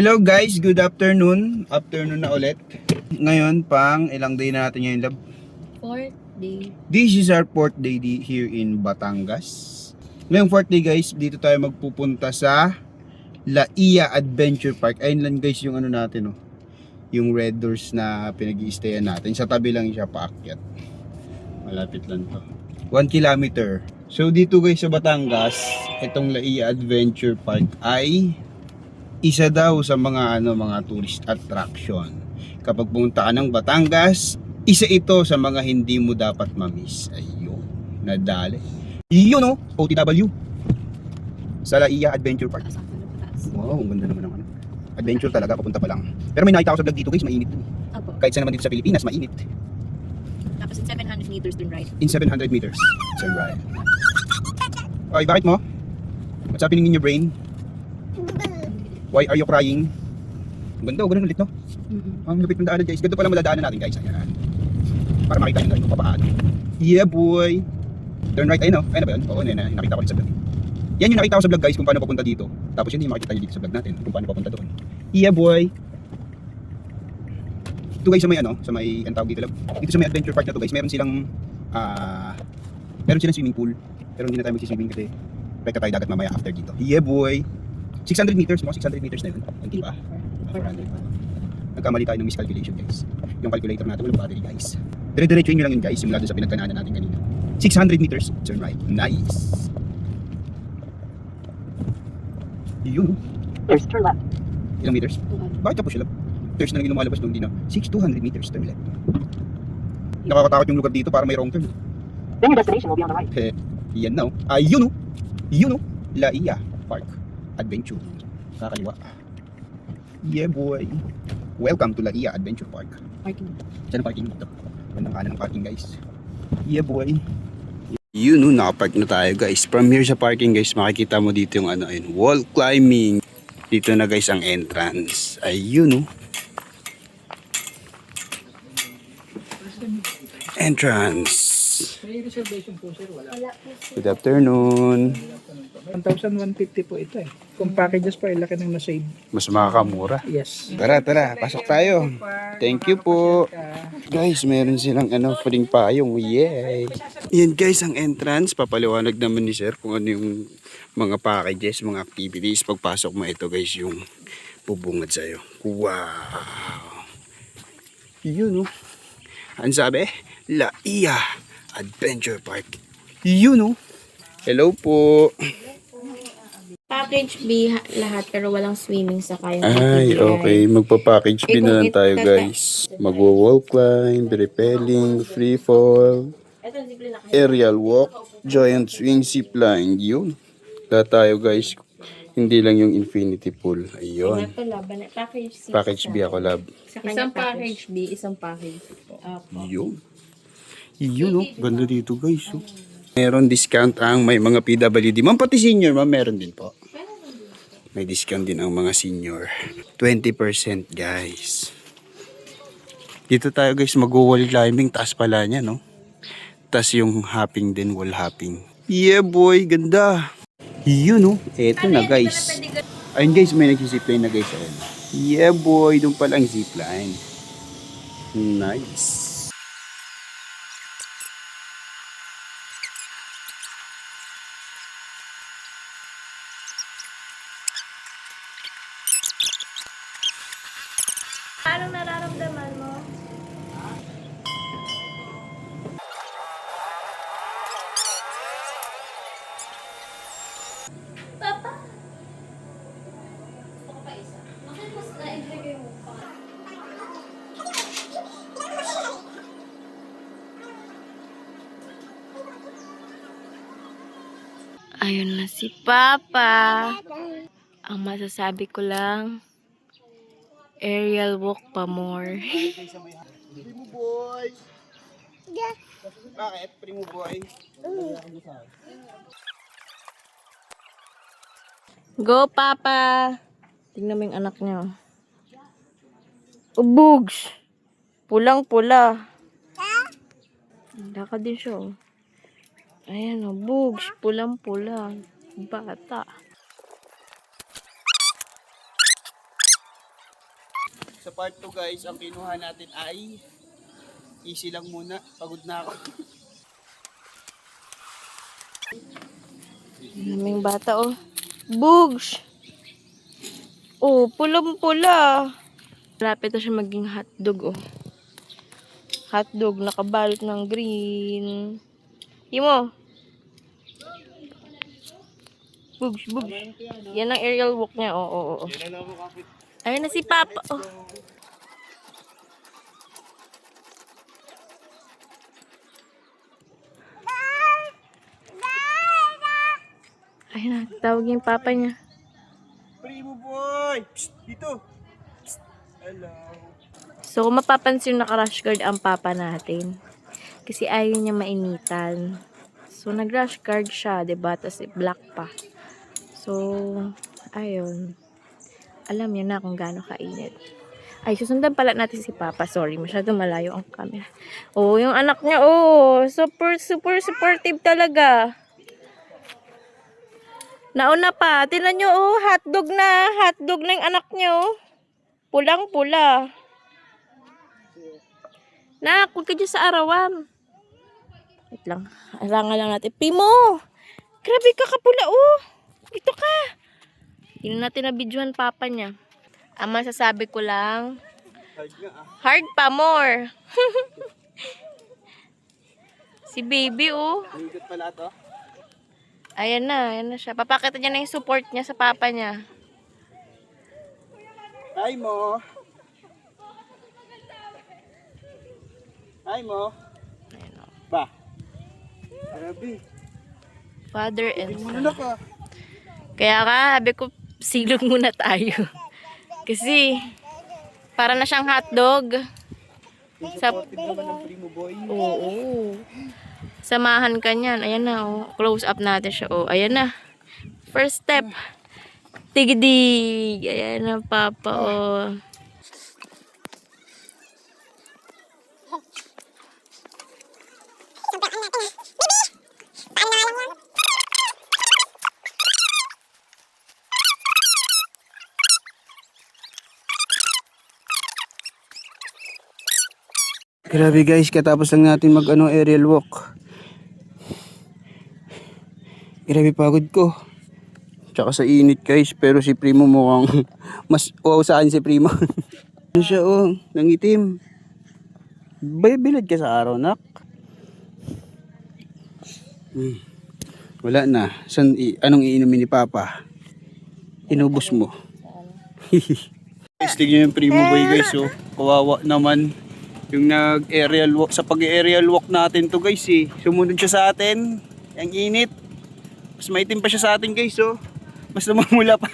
Hello guys, good afternoon. Afternoon na ulit. Ngayon, pang ilang day na natin ngayon, lab? Fourth day. This is our fourth day here in Batangas. Ngayong fourth day guys, dito tayo magpupunta sa Laia Adventure Park. Ayun lang guys yung ano natin, oh. Yung red doors na pinag-i-stayan natin. Sa tabi lang siya paakyat. Malapit lang to. 1 kilometer. So dito guys sa Batangas, itong Laia Adventure Park ay isa daw sa mga mga tourist attraction. Kapag pumunta ka ng Batangas, isa ito sa mga hindi mo dapat ma-miss. Ayun, nadali. Yun o, OTW. Sa Laia Adventure Park. Wow, ang ganda naman ng ano. Adventure talaga, papunta pa lang. Pero may nakita ako sa vlog dito guys, mainit dun. Apo. Kahit saan naman dito sa Pilipinas, mainit. Tapos in 700 meters turn right. In 700 meters, turn right. Ay, bakit mo? What's happening in your brain? Why are you crying? Ganda, ganun ulit, no? Ang lupit ng daanan guys. Ganda pala maladaanan natin guys. Ayan. Para makita nyo na yung papaano. Yeah boy. Turn right, ayun, no? Ayun na ba yun? Oo, yun na. Nakita ko rin sa vlog. Yan yung nakita ko sa vlog guys kung paano papunta dito. Tapos yun yung makikita nyo dito sa vlog natin kung paano papunta doon. Yeah boy. Ito guys sa may ano, sa may ang tawag dito lang. Dito sa may adventure park na to guys, meron silang swimming pool. Pero hindi na tayo magsiswimming kasi pwede tayo dagat mamaya after dito. Yeah boy. 600 meters, mga 600 meters na yun. Hindi pa. 400 pa. Nagkamali tayo ng miscalculation guys. Yung calculator natin walang battery guys. Dire-diretso nyo lang yun guys, simula doon sa pinagkanaanan natin kanina. 600 meters, turn right. Nice. Yun. There's turn left. Ilang meters? Bakit tapos sila? Meters na lang yung lumalabas doon, hindi na. 200 meters, turn left. Nakakatakot yung lugar dito para may wrong turn. Then your destination will be on the right. Yan na, oh. Ayun, oh. Yun, oh. Laia Park Adventure. Kakaliwa. Yeah boy. Welcome to Laia Adventure Park. Parking. Saan ang parking dito? Gandang kanan ng parking guys. Yeah boy. Yun, no, nakapark na tayo guys. From here sa parking guys, makikita mo dito yung ano, ayun, wall climbing. Dito na guys ang entrance. Ayun, no. Entrance. May reservation po sir, wala. Good afternoon. 1,150 po ito eh. Kung packages pa, laki ng na-save. Mas makakamura. Yes. Tara, pasok tayo. Thank you po. Guys, meron silang ano, pwedeng payong. Yay! Yan guys, ang entrance. Papaliwanag naman ni sir kung ano yung mga packages, mga activities. Pagpasok mo ito guys, yung bubungad sa'yo. Wow! Yun, oh. Ano sabi? Laia Adventure Park. Yun, oh. Hello po. Package B lahat pero walang swimming sa kayong Ay, okay. Magpa-package B na lang tayo, guys. Magwa-wall climb, rappelling, free fall, aerial walk, giant swing, zip line. Yun. Lahat tayo, guys. Hindi lang yung infinity pool. Ayun. Package C. Package B ako, lab. Isang package B, isang package po. Yun. Yun, oh. Ganda dito, guys. Oh. Meron discount ang may mga PWD. Ma'am, pati senior, ma'am, meron din po. May discount din ang mga senior. 20%, guys. Dito tayo, guys, mag-wall climbing. Taas pala niya, no? Taas yung hopping din, wall hopping. Yeah, boy. Ganda. Yun, no? Eto na, guys. Ayun, guys, may nag-zipline na, guys. Ayun. Yeah, boy. Doon pala ang zipline. Nice. Anong nararamdaman mo? Papa? Gusto ko pa isa. Bakit mas na-enjoy mo pa? Ayun na si Papa. Ang masasabi ko lang, aerial walk pa more. Primo boy. Bakit? Primo boy. Go, Papa! Tingnan mo yung anak niya. Bugs! Pulang-pula. Laka din siya. Oh. Ayan o, bugs. Pulang-pula. Bata. Sa part 2 guys, ang kinuha natin ay easy lang muna. Pagod na ako. Daming bata, oh. Bugs! Oh, pulang-pula. Lapit na siya maging hotdog, oh. Hotdog, nakabalot ng green. Imo. Bugs, bugs. Yan ang aerial walk niya, oh, oh, oh. Ayun na si Papa, oh. Ayun na, tawag yung Papa niya. Primo boy! Psst, dito! Psst. Hello! So, kung mapapansin naka-rush guard ang Papa natin. Kasi ayaw niya mainitan. So, nag-rush guard siya, diba? Tapos black pa. So, ayun. Alam niya na kung gaano kainit. Ay, susundan pala natin si Papa. Sorry, masyado malayo ang camera. Oh, yung anak niya, oh. Super, super supportive talaga. Nauna pa. Tingnan nyo, oh. Hotdog na. Hotdog na yung anak niyo. Pulang-pula. Nak, huwag ka dyan sa arawan. Wait lang. Alangan lang natin. Primo! Grabe ka kapula, oh. Dito ka. Hindi natin na-videohan Papa niya. Ang masasabi ko lang, Hard nga ah. hard pa more. Si baby, oh. Naigot pala to. Ayan na siya. Papakita niya na yung support niya sa Papa niya. Hi mo! Hi mo! Ayan, oh. Ba? Grabe. Father and Hindi mo son. na ka. Kaya ka, sabi ko, silog muna tayo. Kasi, para na siyang hotdog. Sa, Supportive naman ng Primo boy. oo. Samahan ka niyan. Ayan na, oh. Close up natin siya, oh. Ayan na. First step. Tigdig. Ayan na, Papa, oh. Grabe guys, katapos lang natin mag aerial walk. Grabe pagod ko. Tsaka sa init guys, pero si Primo mukhang mas wow saan si Primo. Ano siya oh, nangitim. Bilad ka sa araw nak. Wala na. Anong iinumin ni Papa? Inubos mo. Guys, tignan yung Primo boy guys oh. Kawawa naman. Yung nag-aerial walk, sa pag-aerial walk natin to guys eh. Sumunod siya sa atin. Ang init. Mas maitim pa siya sa atin guys oh. Mas namumula pa.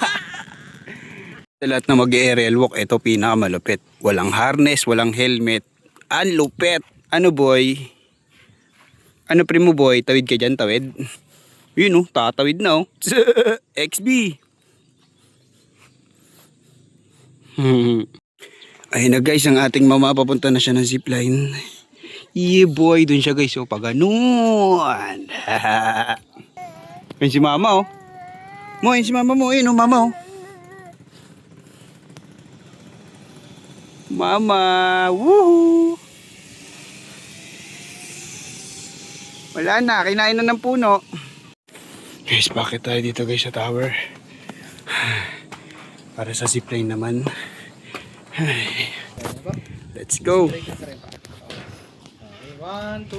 Sa lahat na mag-aerial walk, ito pinakamalupit. Walang harness, walang helmet. Ang lupet. Ano boy? Ano Primo boy? Tawid ka dyan, tawid? Yun oh, tatawid na oh. XB. Ayun na guys, ang ating mama papunta na siya ng zipline. Yeah boy, dun siya guys. Oh, pag ganun. Ayun si mama oh. Ayun si mama mo. Ayun oh, mama oh. Mama, woohoo. Wala na, kinain na ng puno. Guys, bakit tayo dito guys sa tower? Para sa zipline naman. Let's go. 1, 2,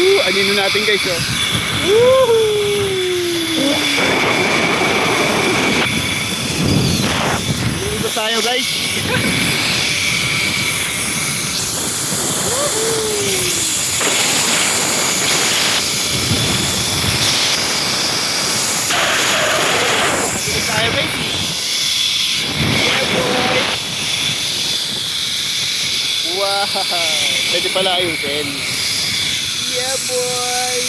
3. Anino natin guys oh. Dito tayo guys. Dito tayo guys. Wow! Pwede pala ayusin. Yeah, boy!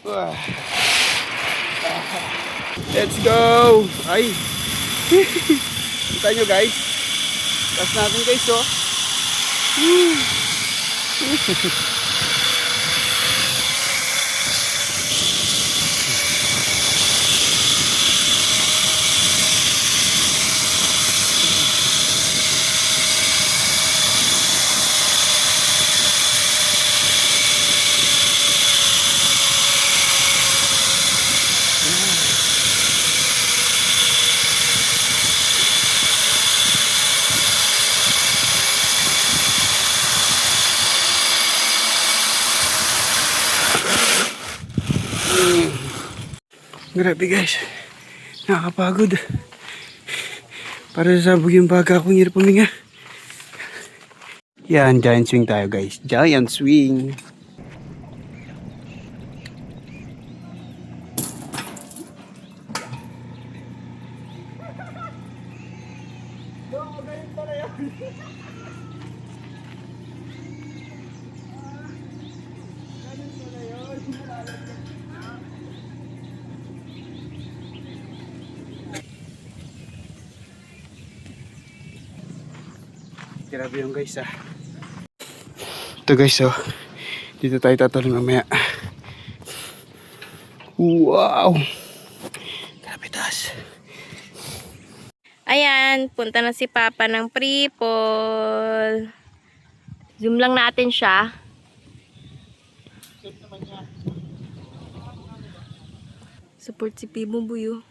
Wow. Let's go! Ay! Kita nyo guys. Taas natin guys oh. Grabe guys. Nakakapagod. Para sasabog yung baga akong hirap puminga. Yan, giant swing tayo guys. Giant swing. Grabe yung guys ah. Ito guys oh. Dito tayo tatalon mamaya. Wow! Grabe taas. Ayan, punta na si Papa ng Pripol. Zoom lang natin siya. Support si Pibo Buyo.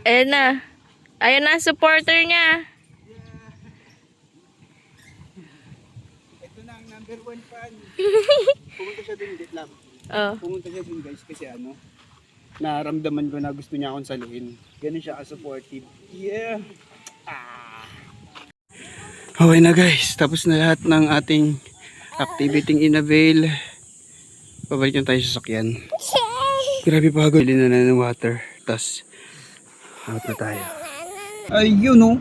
Ayan na. Ayan na, supporter niya. Ito na ang number 1 fan. Pumunta siya dun, Vietnam. Oh. Pumunta siya dun guys kasi ano, naramdaman ko na gusto niya akong saluhin. Ganun siya ka-supportive. Yeah! Okay na guys, tapos na lahat ng ating activity in-avail. Pabalik na tayo sa sakyan. Grabe pagod. Bili na ng water. Tapos, out na tayo. Ayun no.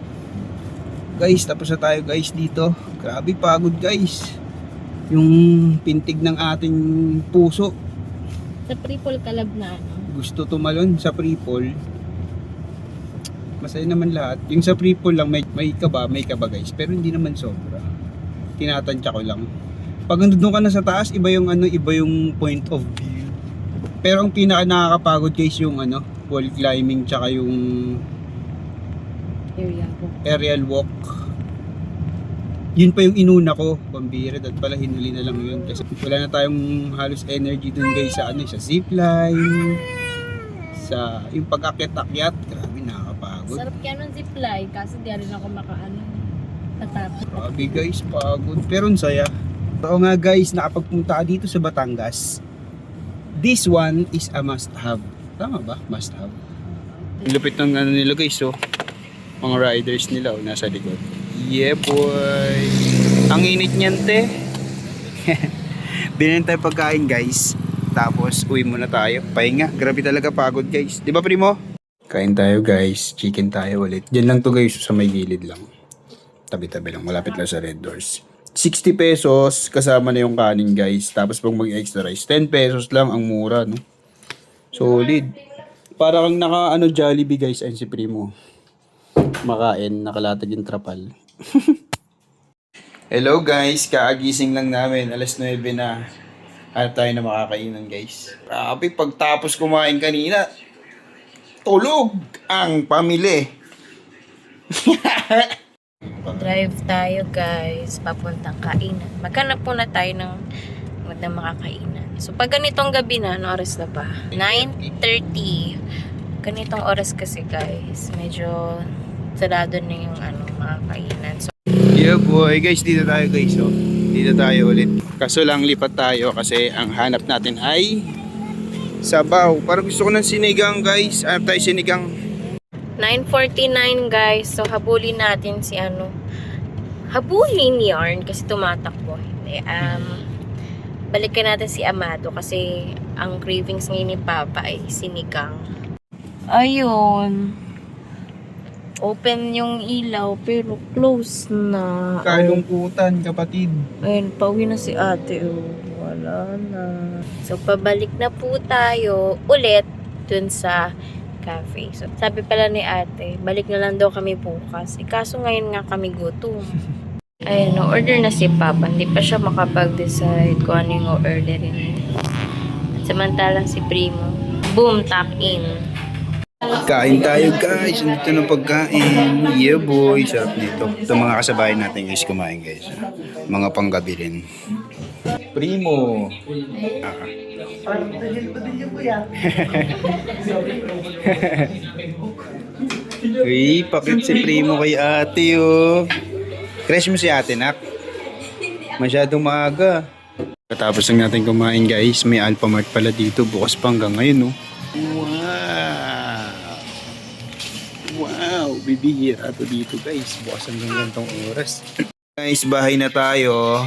Guys, tapos na tayo guys dito. Grabe pagod guys. Yung pintig ng ating puso. Sa Pripol Kalab na ano? Gusto tumalon sa Pripol. Masaya naman lahat. Yung sa Pripol lang may kaba guys. Pero hindi naman sobra. Tinatansya ko lang. Pag nandun ka na sa taas, iba yung point of view. Pero ang pinaka nakakapagod guys yung wall climbing tsaka yung aerial walk. Yun pa yung inuna ko, pambira, at pala hinuli na lang yun kasi wala na tayong halos energy dun guys sa sa zipline, sa yung pag-akyat-akyat. Grabe nakakapagod. Sarap kaya nung zipline kasi di rin ako patapos. Grabe guys, pagod pero ang saya. Oo nga guys, nakapagpunta ka dito sa Batangas. This one is a must have. Tama ba? Must have. Lupit ng nila guys oh. Mga riders nila oh, nasa likod. Yeah boy. Ang init niyan te. Bilhin tayo pagkain guys. Tapos uwi muna tayo. Pahinga. Grabe talaga pagod guys. Di ba primo? Kain tayo guys. Chicken tayo ulit. Diyan lang to guys sa may gilid lang. Tabi-tabi lang. Malapit lang sa Red Doors. 60 pesos kasama na yung kanin guys. Tapos pag mag-extra rice, 10 pesos lang ang mura no. Solid. Para kang naka Jollibee guys. Ayun si Primo. Makain, nakalatag yung trapal. Hello guys, kaagising lang namin. Alas 9 na. Hanap tayo na makakainan guys. Grabe, pagtapos kumain kanina, tulog ang pamili. Drive tayo guys, papuntang kainan. Maghanap muna tayo ng makakainan. So pag ganitong gabi na, ano oras na ba? 9:30. Ganitong oras kasi guys, medyo sarado na yung makakainan. So, Yeah boy, guys, dito tayo guys oh. Dito tayo ulit. Kaso lang lipat tayo kasi ang hanap natin ay sabaw. Parang gusto ko ng sinigang guys. Hanap tayo sinigang. 9:49 guys. So habulin natin si habulin yarn kasi tumatakbo. Hindi. Balikan natin si Amado kasi ang cravings ngayon ni Papa ay sinigang. Ayun. Open yung ilaw pero close na. Kalungkutan kapatid. Ayun, pauwi na si ate. Oh. Wala na. So, pabalik na po tayo ulit dun sa cafe. So, sabi pala ni ate, balik na lang daw kami bukas. Kaso ngayon nga kami gutom. Ayun, order na si Papa. Hindi pa siya makapag-decide kung ano yung orderin. At samantalang si Primo, boom, tap in. Kain tayo guys. Andito ng pagkain. Yeah boy. Sarap nito. Ito mga kasabayan natin guys kumain guys. Mga panggabi rin. Primo. Uy, pakit si Primo kay ate, oh. Crush mo si ate, nak? Masyadong maaga. Katapos lang natin kumain, guys. May Alphamart pala dito. Bukas pa hanggang ngayon, oh. Wow! Wow! Bibihira to dito, guys. Bukas hanggang gantong oras. Guys, bahay na tayo.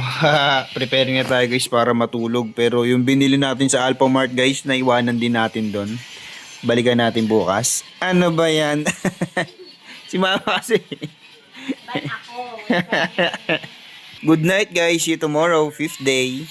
Preparing na tayo, guys, para matulog. Pero yung binili natin sa Alphamart, guys, naiwanan din natin doon. Balikan natin bukas. Ano ba yan? Si mama kasi. Good night, guys. See you tomorrow, 5th day.